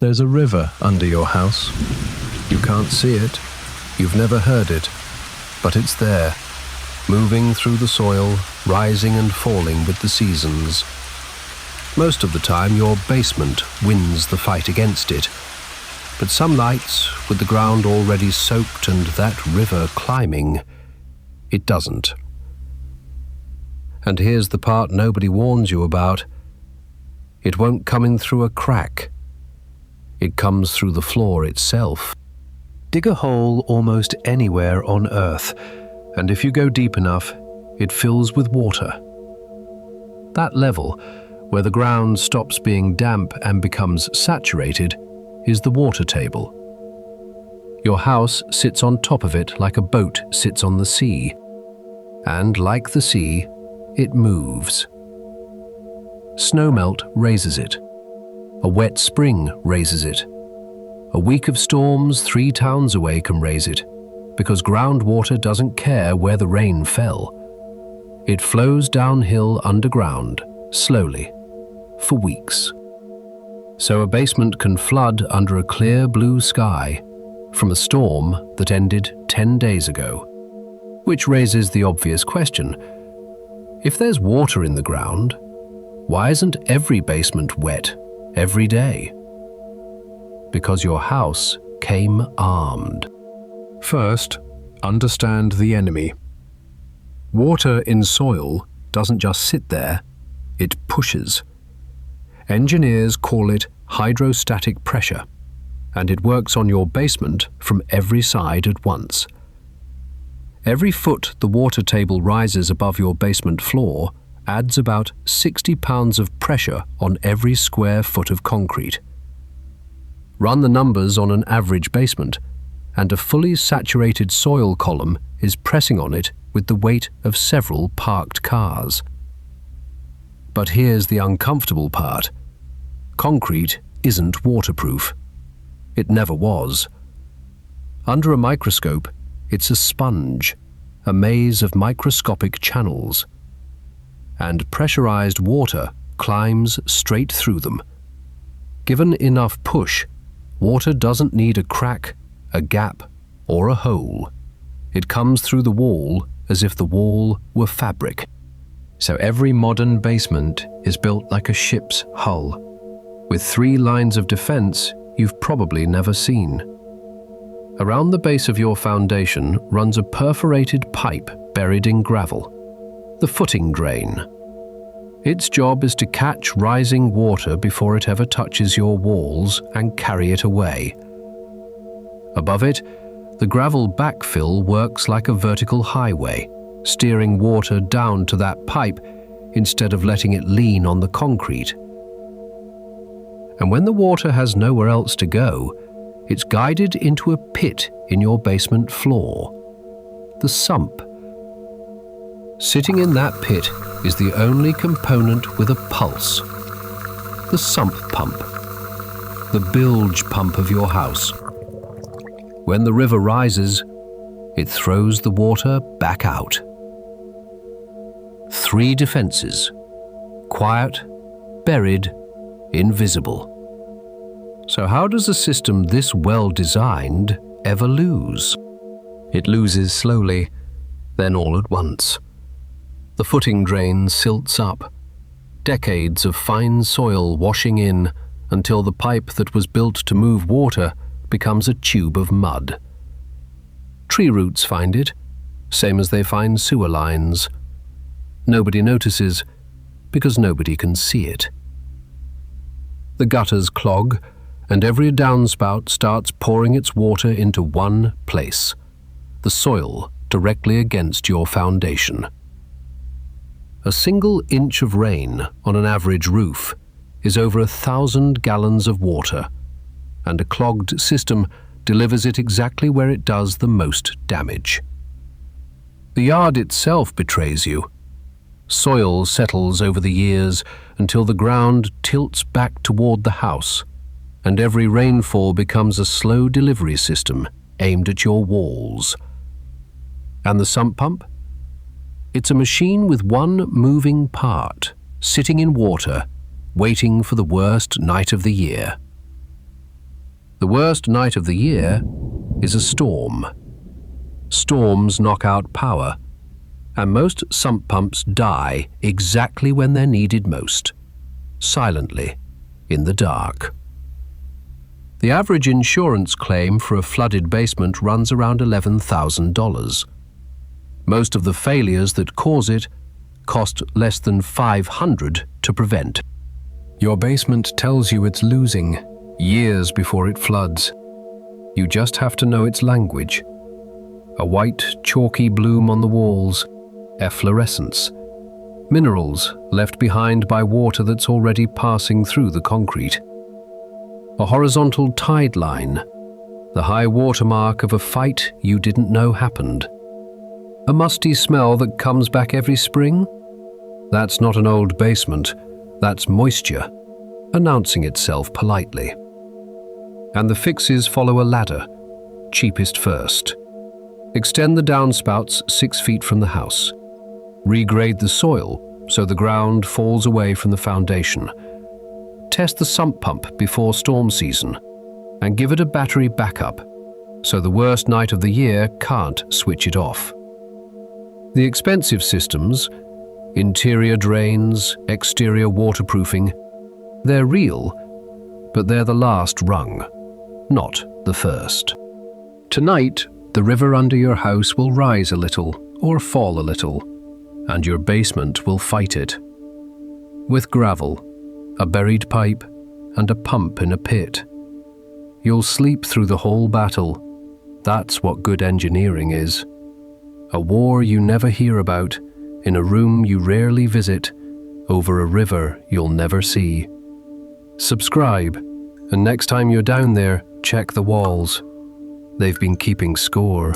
There's a river under your house. You can't see it, you've never heard it, but it's there, moving through the soil, rising and falling with the seasons. Most of the time your basement wins the fight against it, but some nights, with the ground already soaked and that river climbing, it doesn't. And here's the part nobody warns you about. It won't come in through a crack. It comes through the floor itself. Dig a hole almost anywhere on Earth, and if you go deep enough, it fills with water. That level, where the ground stops being damp and becomes saturated, is the water table. Your house sits on top of it like a boat sits on the sea. And like the sea, it moves. Snowmelt raises it. A wet spring raises it. A week of storms 3 towns away can raise it, because groundwater doesn't care where the rain fell. It flows downhill underground, slowly, for weeks. So a basement can flood under a clear blue sky from a storm that ended 10 days ago. Which raises the obvious question: if there's water in the ground, why isn't every basement wet every day? Because your house came armed. First, understand the enemy. Water in soil doesn't just sit there, it pushes. Engineers call it hydrostatic pressure, and it works on your basement from every side at once. Every foot the water table rises above your basement floor adds about 60 pounds of pressure on every square foot of concrete. Run the numbers on an average basement, and a fully saturated soil column is pressing on it with the weight of several parked cars. But here's the uncomfortable part. Concrete isn't waterproof. It never was. Under a microscope, it's a sponge, a maze of microscopic channels. And pressurized water climbs straight through them. Given enough push, water doesn't need a crack, a gap, or a hole. It comes through the wall as if the wall were fabric. So every modern basement is built like a ship's hull, with 3 lines of defense you've probably never seen. Around the base of your foundation runs a perforated pipe buried in gravel, the footing drain. Its job is to catch rising water before it ever touches your walls and carry it away. Above it, the gravel backfill works like a vertical highway, steering water down to that pipe instead of letting it lean on the concrete. And when the water has nowhere else to go, it's guided into a pit in your basement floor, the sump. Sitting in that pit is the only component with a pulse, the sump pump, the bilge pump of your house. When the river rises, it throws the water back out. 3 defenses: quiet, buried, invisible. So how does a system this well designed ever lose? It loses slowly, then all at once. The footing drain silts up, decades of fine soil washing in until the pipe that was built to move water becomes a tube of mud. Tree roots find it, same as they find sewer lines. Nobody notices, because nobody can see it. The gutters clog, and every downspout starts pouring its water into one place, the soil directly against your foundation. A single inch of rain on an average roof is over 1,000 gallons of water, and a clogged system delivers it exactly where it does the most damage. The yard itself betrays you. Soil settles over the years until the ground tilts back toward the house, and every rainfall becomes a slow delivery system aimed at your walls. And the sump pump? It's a machine with one moving part, sitting in water, waiting for the worst night of the year. The worst night of the year is a storm. Storms knock out power, and most sump pumps die exactly when they're needed most, silently, in the dark. The average insurance claim for a flooded basement runs around $11,000. Most of the failures that cause it cost less than $500 to prevent. Your basement tells you it's losing years before it floods. You just have to know its language. A white, chalky bloom on the walls, efflorescence, minerals left behind by water that's already passing through the concrete. A horizontal tide line, the high watermark of a fight you didn't know happened. A musty smell that comes back every spring? That's not an old basement, that's moisture, announcing itself politely. And the fixes follow a ladder, cheapest first. Extend the downspouts 6 feet from the house. Regrade the soil so the ground falls away from the foundation. Test the sump pump before storm season and give it a battery backup so the worst night of the year can't switch it off. The expensive systems, interior drains, exterior waterproofing, they're real, but they're the last rung, not the first. Tonight, the river under your house will rise a little or fall a little, and your basement will fight it. With gravel, a buried pipe, and a pump in a pit. You'll sleep through the whole battle. That's what good engineering is. A war you never hear about, in a room you rarely visit, over a river you'll never see. Subscribe, and next time you're down there, check the walls. They've been keeping score.